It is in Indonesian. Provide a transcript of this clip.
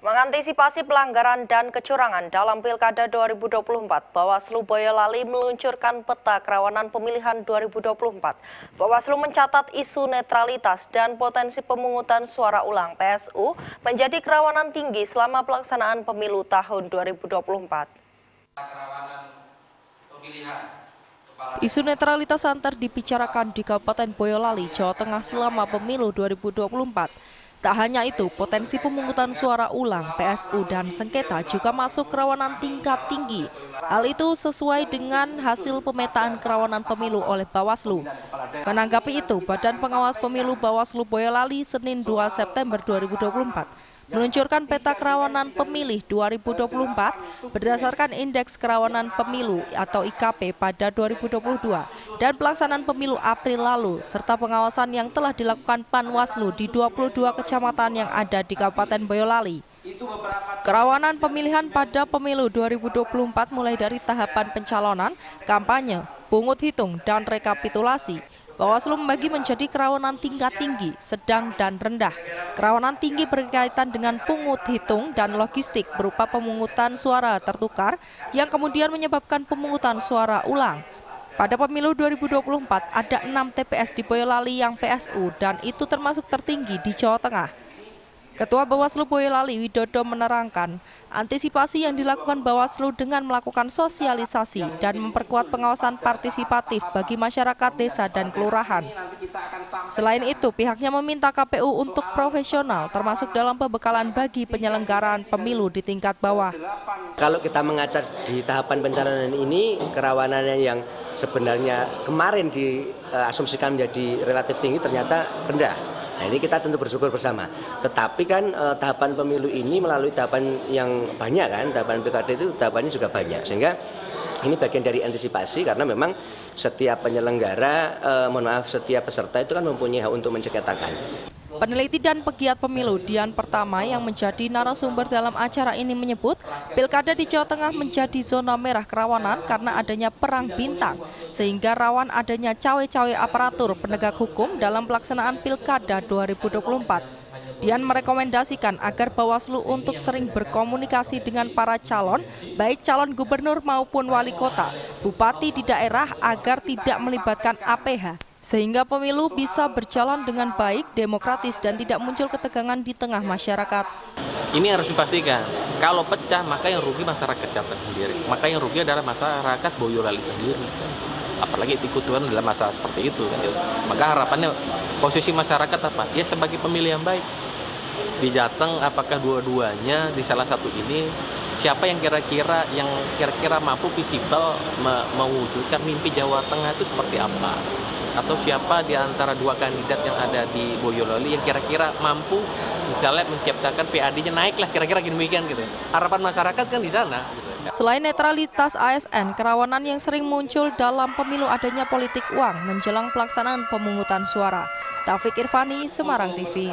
Mengantisipasi pelanggaran dan kecurangan dalam Pilkada 2024, Bawaslu Boyolali meluncurkan peta kerawanan pemilihan 2024. Bawaslu mencatat isu netralitas dan potensi pemungutan suara ulang PSU menjadi kerawanan tinggi selama pelaksanaan pemilu tahun 2024. Isu netralitas antar dibicarakan di Kabupaten Boyolali, Jawa Tengah selama pemilu 2024. Tak hanya itu, potensi pemungutan suara ulang, PSU, dan sengketa juga masuk kerawanan tingkat tinggi. Hal itu sesuai dengan hasil pemetaan kerawanan pemilu oleh Bawaslu. Menanggapi itu, Badan Pengawas Pemilu Bawaslu Boyolali Senin 2 September 2024 meluncurkan peta kerawanan pemilih 2024 berdasarkan Indeks Kerawanan Pemilu atau IKP pada 2022 dan pelaksanaan pemilu April lalu, serta pengawasan yang telah dilakukan Panwaslu di 22 kecamatan yang ada di Kabupaten Boyolali. Kerawanan pemilihan pada pemilu 2024 mulai dari tahapan pencalonan, kampanye, pungut hitung, dan rekapitulasi. Bawaslu membagi menjadi kerawanan tingkat tinggi, sedang, dan rendah. Kerawanan tinggi berkaitan dengan pungut hitung dan logistik berupa pemungutan suara tertukar yang kemudian menyebabkan pemungutan suara ulang. Pada pemilu 2024 ada 6 TPS di Boyolali yang PSU dan itu termasuk tertinggi di Jawa Tengah. Ketua Bawaslu Boyolali Widodo menerangkan, antisipasi yang dilakukan Bawaslu dengan melakukan sosialisasi dan memperkuat pengawasan partisipatif bagi masyarakat desa dan kelurahan. Selain itu, pihaknya meminta KPU untuk profesional, termasuk dalam pembekalan bagi penyelenggaraan pemilu di tingkat bawah. Kalau kita mengaca di tahapan pencalonan ini, kerawanannya yang sebenarnya kemarin diasumsikan menjadi relatif tinggi ternyata rendah. Nah, ini kita tentu bersyukur bersama. Tetapi kan tahapan pemilu ini melalui tahapan yang banyak kan, tahapan pilkada itu tahapannya juga banyak. Sehingga ini bagian dari antisipasi karena memang setiap penyelenggara, setiap peserta itu kan mempunyai hak untuk menceketakan. Peneliti dan pegiat pemilu Dian Pertama yang menjadi narasumber dalam acara ini menyebut pilkada di Jawa Tengah menjadi zona merah kerawanan karena adanya perang bintang, sehingga rawan adanya cawe-cawe aparatur penegak hukum dalam pelaksanaan pilkada 2024. Dian merekomendasikan agar Bawaslu untuk sering berkomunikasi dengan para calon, baik calon gubernur maupun wali kota, bupati di daerah agar tidak melibatkan APH. Sehingga pemilu bisa berjalan dengan baik, demokratis, dan tidak muncul ketegangan di tengah masyarakat. Ini harus dipastikan, kalau pecah maka yang rugi masyarakat Jateng sendiri, maka yang rugi adalah masyarakat Boyolali sendiri. Apalagi ikut-ikutan dalam masalah seperti itu. Maka harapannya posisi masyarakat apa? Ya sebagai pemilih yang baik. Di Jateng apakah dua-duanya di salah satu ini, siapa yang kira-kira mampu visible mewujudkan mimpi Jawa Tengah itu seperti apa? Atau siapa di antara dua kandidat yang ada di Boyolali yang kira-kira mampu misalnya menciptakan PAD-nya naik lah kira-kira demikian gitu. Harapan masyarakat kan di sana. Selain netralitas ASN, kerawanan yang sering muncul dalam pemilu adanya politik uang menjelang pelaksanaan pemungutan suara. Taufik Irvani, Semarang TV.